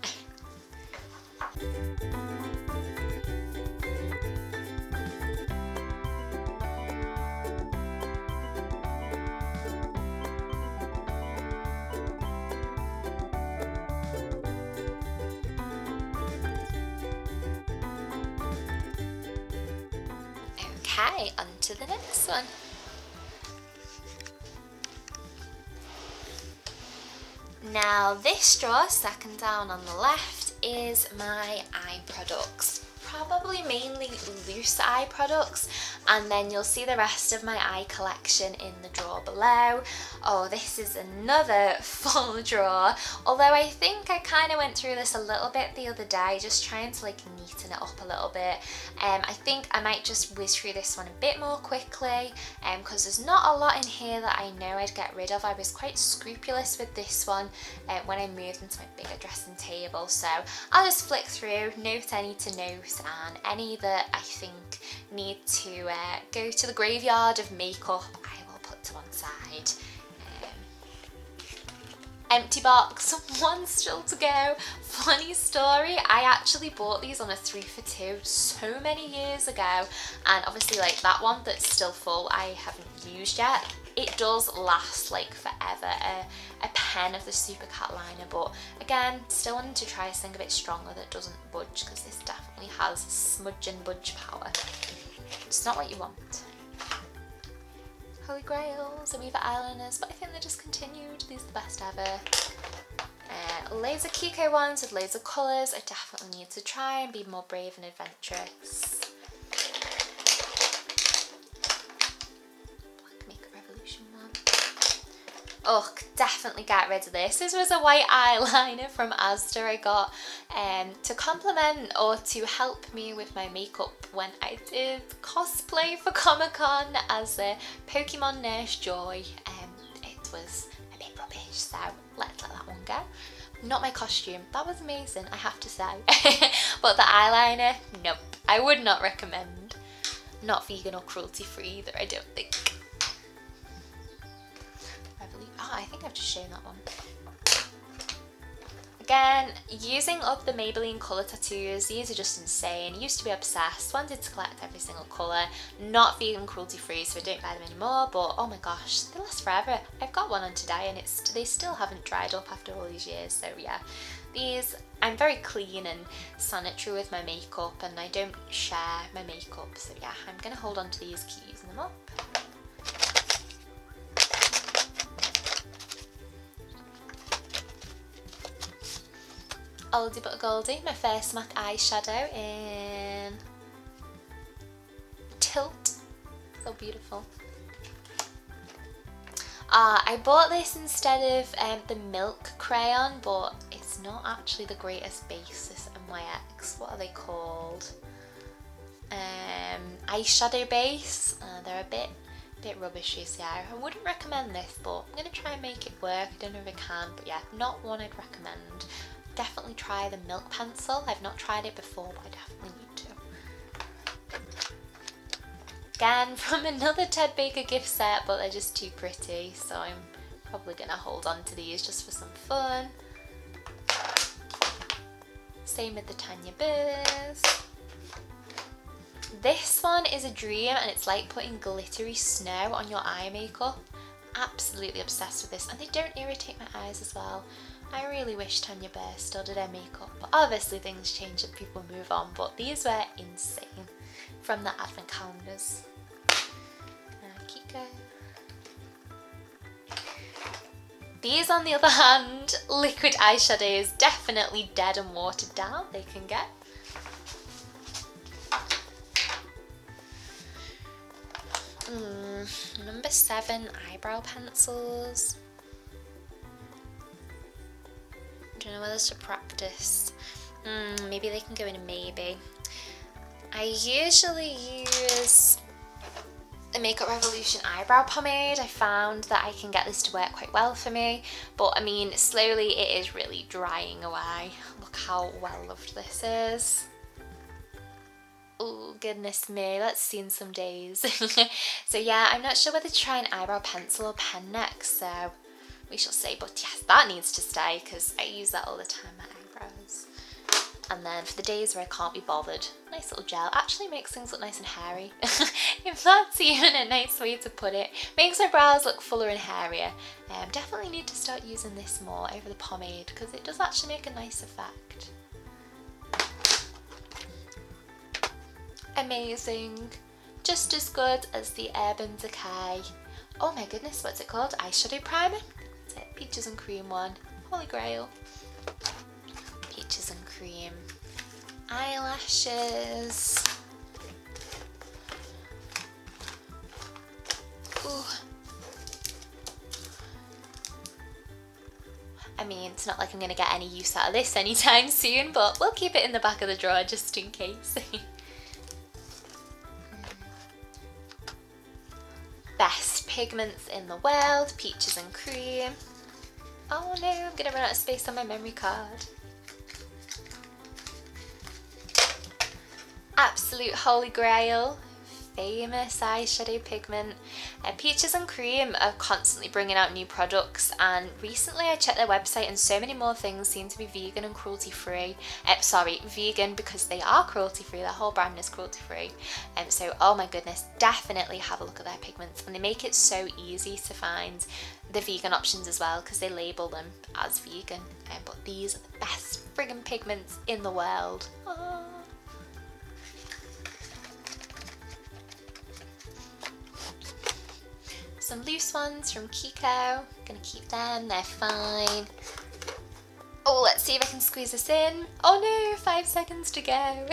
Okay, on to the next one. Now this straw, second down on the left, is my eye products. Probably mainly loose eye products, and then you'll see the rest of my eye collection in the drawer below. Oh, this is another full drawer, although I think I kind of went through this a little bit the other day, just trying to like neaten it up a little bit. I think I might just whiz through this one a bit more quickly, because there's not a lot in here that I know I'd get rid of. I was quite scrupulous with this one when I moved into my bigger dressing table, so I'll just flick through, note any to note, and any that I think need to go to the graveyard of makeup I will put to one side. Empty box, one still to go. Funny story, I actually bought these on a 3 for 2 so many years ago, and obviously like that one that's still full I haven't used yet. It does last like forever, a pen of the Super Cat liner, but again, still wanting to try something a bit stronger that doesn't budge, because this definitely has smudge and budge power. It's not what you want. Holy Grails, Amoeba eyeliners, but I think they're discontinued. These are the best ever. Laser Kiko ones with laser colours. I definitely need to try and be more brave and adventurous. Black Makeup Revolution one. Oh, definitely get rid of this. This was a white eyeliner from Asda I got to complement or to help me with my makeup when I did cosplay for Comic-Con as a Pokemon Nurse Joy. It was a bit rubbish, so let's let that one go. Not my costume. That was amazing, I have to say. But the eyeliner, nope. I would not recommend. Not vegan or cruelty free either, I don't think. Oh, I think I've just shown that one. Again, using up the Maybelline colour tattoos. These are just insane. Used to be obsessed, wanted to collect every single colour. Not vegan cruelty free, so I don't buy them anymore, but oh my gosh, they last forever. I've got one on today and they still haven't dried up after all these years, so yeah. These, I'm very clean and sanitary with my makeup and I don't share my makeup, so yeah, I'm going to hold on to these, keep using them up. Oldie but goldie, my first MAC eyeshadow in Tilt. So beautiful. I bought this instead of the Milk crayon, but it's not actually the greatest base, this NYX. What are they called? Eyeshadow base. They're a bit rubbishy, so yeah, I wouldn't recommend this, but I'm going to try and make it work. I don't know if I can, but yeah, not one I'd recommend. Definitely try the Milk pencil. I've not tried it before, but I definitely need to. Again, from another Ted Baker gift set, but they're just too pretty, so I'm probably going to hold on to these just for some fun. Same with the Tanya Burrs. This one is a dream and it's like putting glittery snow on your eye makeup. Absolutely obsessed with this, and they don't irritate my eyes as well. I really wish Tanya Burr still did her makeup, but obviously things change and people move on, but these were insane from the advent calendars. Kiko. These on the other hand, liquid eyeshadows, definitely dead and watered down, they can get. Number 7 eyebrow pencils. Don't know whether to practice. Maybe they can go in a maybe. I usually use the Makeup Revolution eyebrow pomade. I found that I can get this to work quite well for me, but I mean slowly it is really drying away. Look how well loved this is. Oh goodness me, let's see in some days. So yeah, I'm not sure whether to try an eyebrow pencil or pen next, so we shall see, but yes, that needs to stay because I use that all the time, my eyebrows. And then for the days where I can't be bothered, nice little gel. Actually makes things look nice and hairy. If that's even a nice way to put it. Makes my brows look fuller and hairier. Definitely need to start using this more over the pomade because it does actually make a nice effect. Amazing. Just as good as the Urban Decay. Oh my goodness, what's it called? Eyeshadow primer? That's it, Peaches and Cream one. Holy Grail. Peaches and Cream. Eyelashes. Ooh. I mean, it's not like I'm going to get any use out of this anytime soon, but we'll keep it in the back of the drawer just in case. Best pigments in the world, Peaches and Cream. Oh no, I'm going to run out of space on my memory card. Absolute Holy Grail, famous eyeshadow pigment. Peaches and Cream are constantly bringing out new products, and recently I checked their website and so many more things seem to be vegan and cruelty free. Sorry, vegan because they are cruelty free, their whole brand is cruelty free. So oh my goodness, definitely have a look at their pigments, and they make it so easy to find the vegan options as well because they label them as vegan. But these are the best friggin' pigments in the world. Oh. some loose ones from Kiko. Gonna keep them, they're fine. Oh, let's see if I can squeeze this in. Oh no, 5 seconds to go.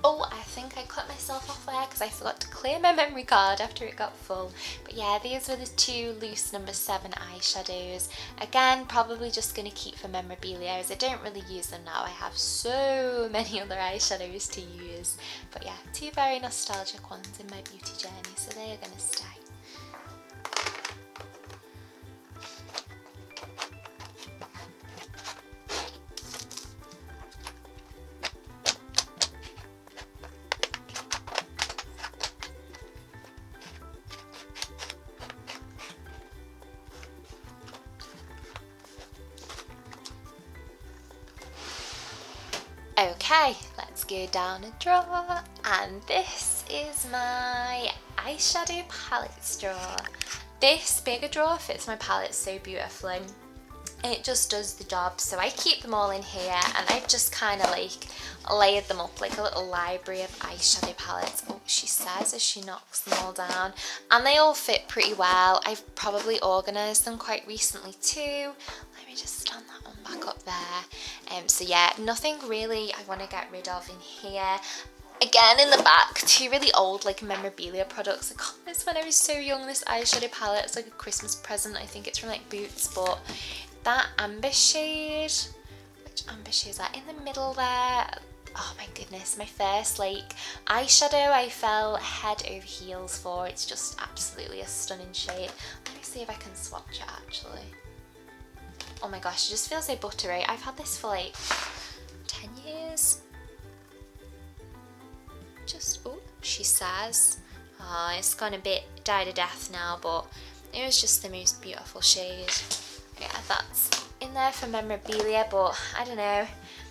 Oh, I think I cut myself off there because I forgot to clear my memory card after it got full. But yeah, these were the 2 loose number 7 eyeshadows. Again, probably just going to keep for memorabilia as I don't really use them now. I have so many other eyeshadows to use. But yeah, 2 very nostalgic ones in my beauty journey, so they are going to stay. Okay, let's go down a drawer, and this is my eyeshadow palette drawer. This bigger drawer fits my palette so beautifully. It just does the job, so I keep them all in here, and I've just kind of like layered them up like a little library of eyeshadow palettes. Oh, she says as she knocks them all down, and they all fit pretty well. I've probably organised them quite recently too. Let me just stand that one back up there. So yeah, nothing really I want to get rid of in here. Again, in the back, 2 really old like memorabilia products. I got this when I was so young, this eyeshadow palette. It's like a Christmas present. I think it's from like Boots, but that amber shade, which amber shade is that? In the middle there. Oh my goodness, my first like eyeshadow I fell head over heels for. It's just absolutely a stunning shade. Let me see if I can swatch it actually. Oh my gosh, it just feels so buttery. I've had this for like 10 years. Just, oh, she says. Oh, it's gone a bit died to death now, but it was just the most beautiful shade. Yeah, that's in there for memorabilia, but I don't know.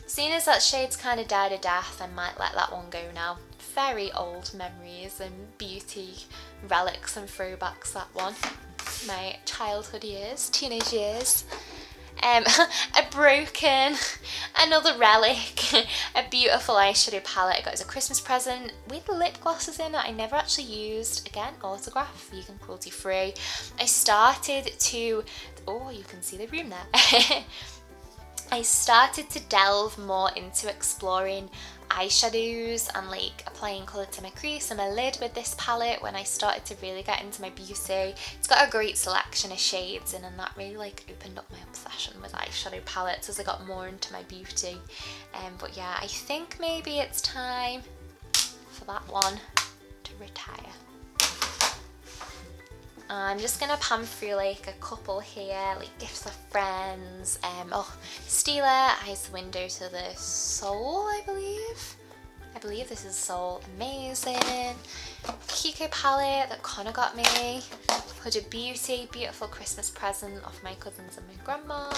Seeing as that shade's kind of died to death, I might let that one go now. Very old memories and beauty relics and throwbacks, that one. My childhood years, teenage years. Another relic, a beautiful eyeshadow palette I got as a Christmas present with lip glosses in that I never actually used. Again, autograph, vegan, cruelty free. I started to, oh, you can see the room there. I started to delve more into exploring eyeshadows and like applying colour to my crease and my lid with this palette when I started to really get into my beauty. It's got a great selection of shades in, and that really like opened up my obsession with eyeshadow palettes as I got more into my beauty. But yeah, I think maybe it's time for that one to retire. I'm just gonna pan through like a couple here, like gifts of friends. Oh, Stila, Eyes the Window to the Soul, I believe this is Soul, amazing. Kiko palette that Connor got me. Huda Beauty, beautiful Christmas present off my cousins and my grandma.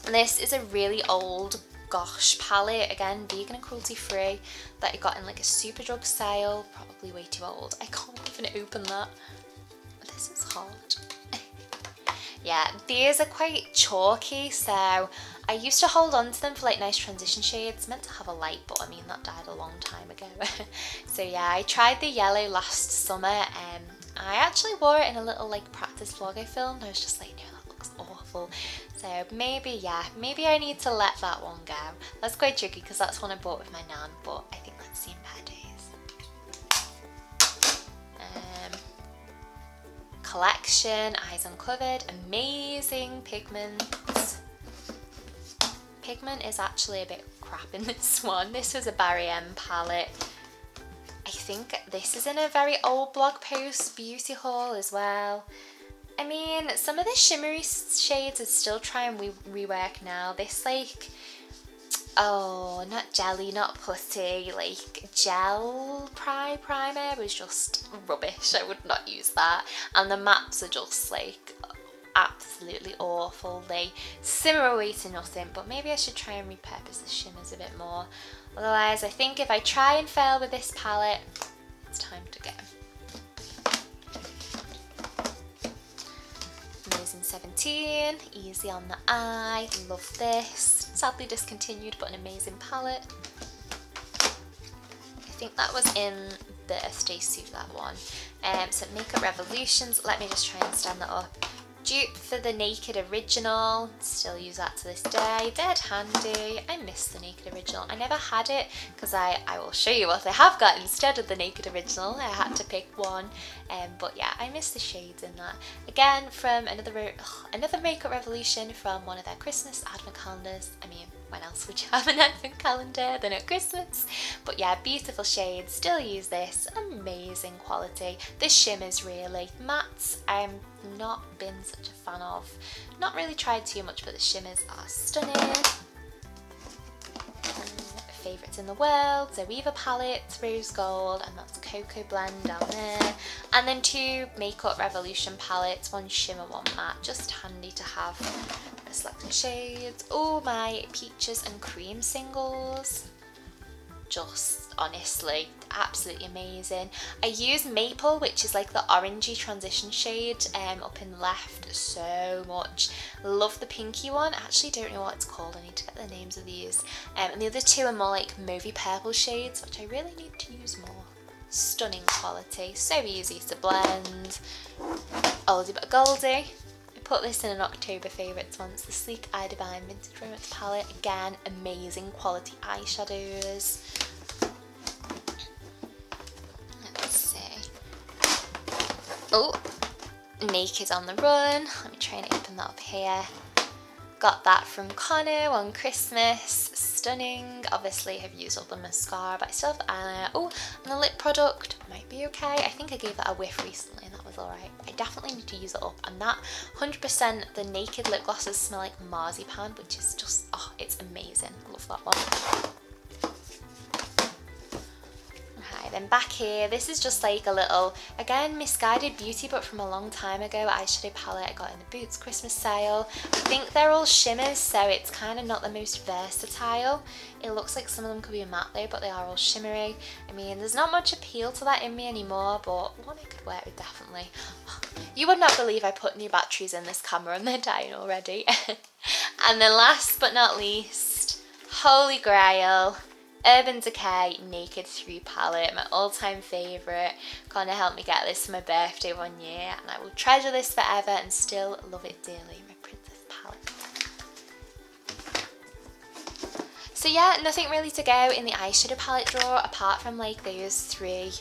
And this is a really old Gosh palette, again vegan and cruelty free, that I got in like a Superdrug sale, probably way too old. I can't even open that. This is hard. Yeah, these are quite chalky, so I used to hold on to them for like nice transition shades. Meant to have a light, but I mean that died a long time ago. So yeah, I tried the yellow last summer. I actually wore it in a little like practice vlog I filmed. I was just like, no, that looks awful. So maybe, yeah, maybe I need to let that one go. That's quite tricky because that's one I bought with my nan, but I think let's see in better days. Collection, Eyes Uncovered, amazing pigments. Pigment is actually a bit crap in this one. This was a Barry M palette. I think this is in a very old blog post beauty haul as well. I mean, some of the shimmery shades I'd still try and rework now. This like, oh, not jelly, not putty, like gel primer was just rubbish. I would not use that. And the mattes are just like absolutely awful. They simmer away to nothing, but maybe I should try and repurpose the shimmers a bit more. Otherwise, I think if I try and fail with this palette, it's time to go. Amazing 17, easy on the eye, love this. Sadly discontinued, but an amazing palette. I think that was in birthday suit, that one. So Makeup Revolutions, let me just try and stand that up. Dupe for the Naked Original, still use that to this day. Dead handy. I miss the Naked Original. I never had it because I will show you what I have got instead of the Naked Original. I had to pick one, but yeah, I miss the shades in that. Again, from another Makeup Revolution from one of their Christmas advent calendars. I mean, when else would you have an advent calendar than at Christmas? But yeah, beautiful shades, still use this, amazing quality. The shimmers really, mattes I'm not been such a fan of, not really tried too much, but the shimmers are stunning. Favourites in the world, Zoeva palettes, rose gold, and that's Cocoa Blend down there. And then 2 Makeup Revolution palettes, one shimmer, one matte, just handy to have. A select of shades. Oh, my peaches and cream singles, just honestly absolutely amazing. I use Maple, which is like the orangey transition shade up in the left, so much. Love the pinky one. I actually don't know what it's called, I need to get the names of these. And the other 2 are more like mauvey purple shades, which I really need to use more. Stunning quality, so easy to blend. Oldie but goldie. I put this in an October favourites once, the Sleek Eye Divine Vintage Romance palette. Again, amazing quality eyeshadows. Oh, Naked on the Run. Let me try and open that up here. Got that from Connor on Christmas. Stunning. Obviously, I've used all the mascara, but I still have the eyeliner. Oh, and the lip product might be okay. I think I gave that a whiff recently and that was alright. I definitely need to use it up. And that 100% the Naked lip glosses smell like marzipan, which is just, oh, it's amazing. I love that one. Then back here, this is just like a little, again, Misguided Beauty, but from a long time ago, eyeshadow palette I got in the Boots Christmas sale. I think they're all shimmers, so it's kind of not the most versatile. It looks like some of them could be matte though, but they are all shimmery. I mean, there's not much appeal to that in me anymore, but one I could wear with definitely. You would not believe I put new batteries in this camera and they're dying already. And then last but not least, Holy Grail. Urban Decay Naked 3 palette, my all-time favourite. Connor helped me get this for my birthday one year and I will treasure this forever and still love it dearly. My princess palette. So yeah, nothing really to go in the eyeshadow palette drawer apart from like those 3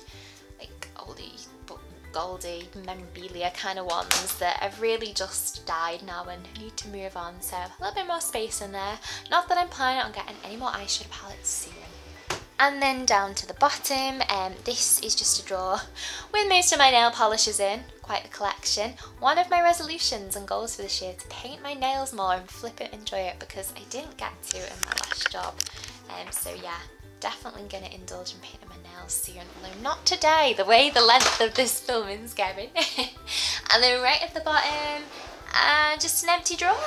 like oldie but goldie memorabilia kind of ones that have really just died now and need to move on, so a little bit more space in there. Not that I'm planning on getting any more eyeshadow palettes soon. And then down to the bottom, this is just a drawer with most of my nail polishes in, quite the collection. One of my resolutions and goals for this year to paint my nails more and flip it, enjoy it, because I didn't get to in my last job. So yeah, definitely going to indulge in painting my nails soon, although not today, the way the length of this filming's going. And then right at the bottom, just an empty drawer.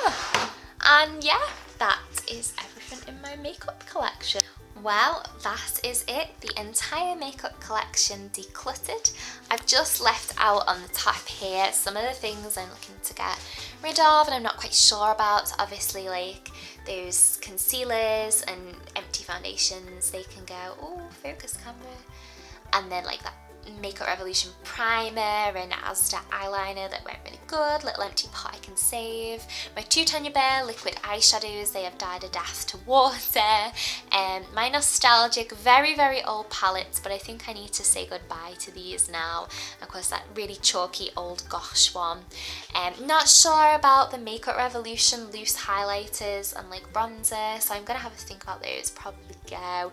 And yeah, that is everything in my makeup collection. Well, that is it, the entire makeup collection decluttered. I've just left out on the top here some of the things I'm looking to get rid of and I'm not quite sure about. So obviously like those concealers and empty foundations, they can go, oh, focus camera. And then like that Makeup Revolution primer and Asda eyeliner that went really good, little empty pot I can save. My 2 Tanya Bear liquid eyeshadows, they have died a death to water. My nostalgic, very, very old palettes, but I think I need to say goodbye to these now. Of course, that really chalky old gosh one. Not sure about the Makeup Revolution loose highlighters and like bronzer, so I'm going to have a think about those, probably go.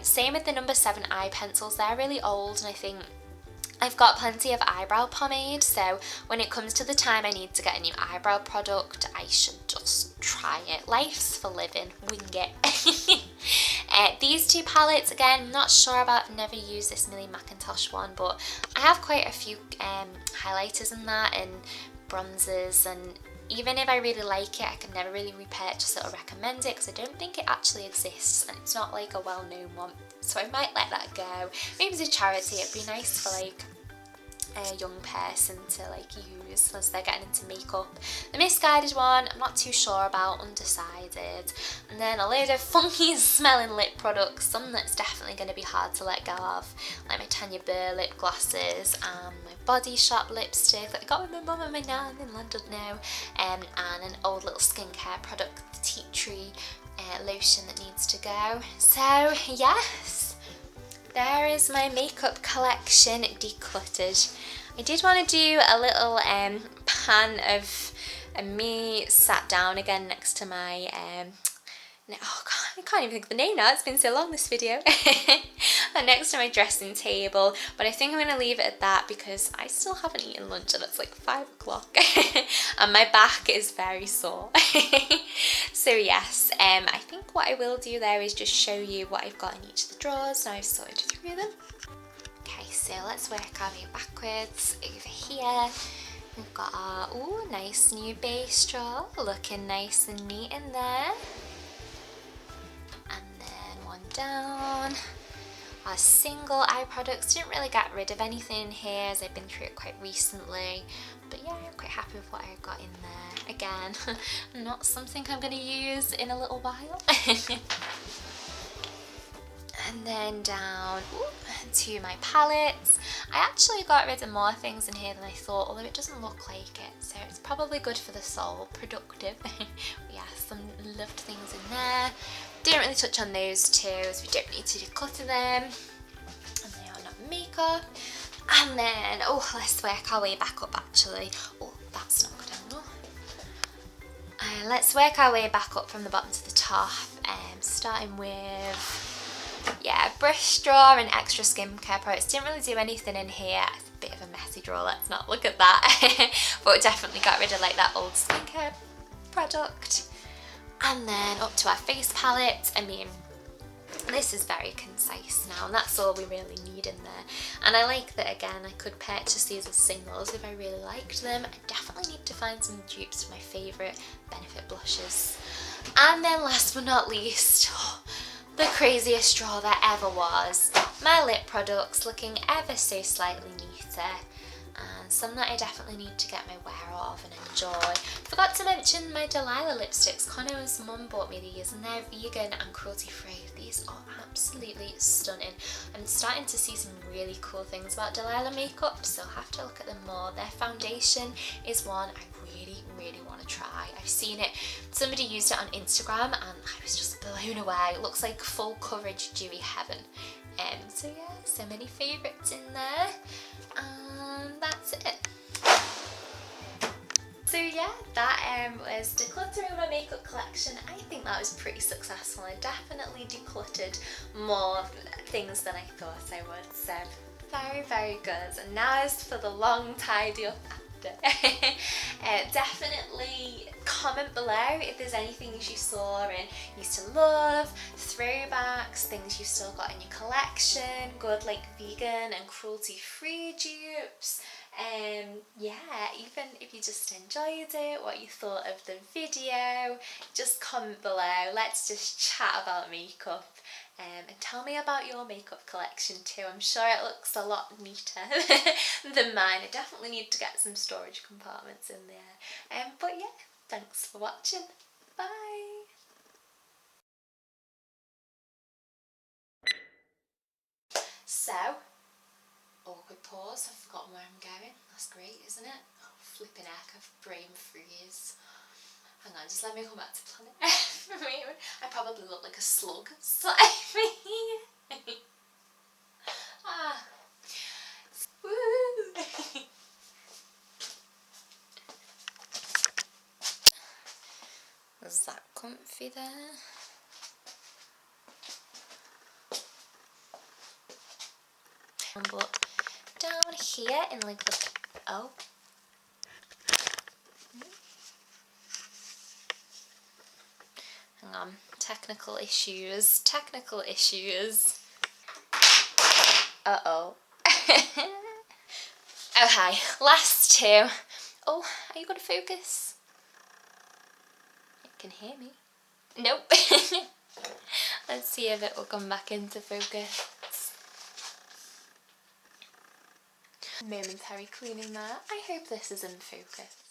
Same with the number 7 eye pencils, they're really old and I think I've got plenty of eyebrow pomade, so when it comes to the time I need to get a new eyebrow product, I should just try it. Life's for living, wing it. These 2 palettes, again, not sure about, never used this Millie Mackintosh one, but I have quite a few highlighters in that and bronzers, and even if I really like it, I can never really repurchase it or recommend it because I don't think it actually exists and it's not like a well-known one, so I might let that go. Maybe it's a charity, it'd be nice for like a young person to like use as they're getting into makeup. The Misguided one, I'm not too sure about, undecided. And then a load of funky smelling lip products, some that's definitely going to be hard to let go of, like my Tanya Burr lip glosses and my Body Shop lipstick that I got with my mum and my nan in London now, and an old little skincare product, the tea tree lotion that needs to go. So yes, there is my makeup collection decluttered. I did want to do a little pan of me sat down again next to my oh God, I can't even think of the name now, it's been so long this video. Next to my dressing table, but I think I'm going to leave it at that because I still haven't eaten lunch and it's like 5 o'clock and my back is very sore. So yes, I think what I will do there is just show you what I've got in each of the drawers. Now I've sorted through them. Okay, so let's work our way backwards. Over here we've got our nice new base drawer, looking nice and neat in there. And then one down. Our single eye products, didn't really get rid of anything in here as I've been through it quite recently, but yeah, I'm quite happy with what I've got in there. Again, not something I'm going to use in a little while. And then down to my palettes. I actually got rid of more things in here than I thought, although it doesn't look like it, so it's probably good for the soul, productive. Yeah, some loved things in there. Didn't really touch on those two, as we don't need to declutter them. And they are not makeup. And then, let's work our way back up actually. Oh, that's not good angle. Let's work our way back up from the bottom to the top, starting with, yeah, brush drawer and extra skincare products. Didn't really do anything in here. It's a bit of a messy drawer, let's not look at that. But definitely got rid of like that old skincare product. And then up to our face palette. I mean, this is very concise now, and that's all we really need in there. And I like that, again, I could purchase these as singles if I really liked them. I definitely need to find some dupes for my favourite Benefit blushes. And then last but not least, the craziest drawer there ever was. My lip products, looking ever so slightly neater. And some that I definitely need to get my wear of and enjoy. Forgot to mention my Delilah lipsticks. Connor's mum bought me these and they're vegan and cruelty free. These are absolutely stunning. I'm starting to see some really cool things about Delilah makeup, so I'll have to look at them more. Their foundation is one I really want to try. I've seen it, somebody used it on Instagram and I was just blown away. It looks like full coverage dewy heaven. So yeah, so many favourites in there, and that's it. So yeah, that was decluttering my makeup collection. I think that was pretty successful. I definitely decluttered more things than I thought I would, so very good. And now as for the long tidy up after. Definitely comment below if there's anything you saw and used to love, throwbacks, things you've still got in your collection, good like vegan and cruelty free dupes. Yeah, even if you just enjoyed it, what you thought of the video, just comment below. Let's just chat about makeup. And tell me about your makeup collection too. I'm sure it looks a lot neater than mine. I definitely need to get some storage compartments in there. But yeah, thanks for watching. Bye! So, awkward pause. I've forgotten where I'm going. That's great, isn't it? Oh, flipping heck, I've brain freeze. Hang on, just let me come back to planet Earth for a moment. I probably look like a slug. Ah. Woo. Is that comfy there? But down here in like the hang on, technical issues. Uh-oh. Okay, last two. Oh, are you gonna focus? You can hear me. Nope. Let's see if it will come back into focus. Momentary cleaning there. I hope this is in focus.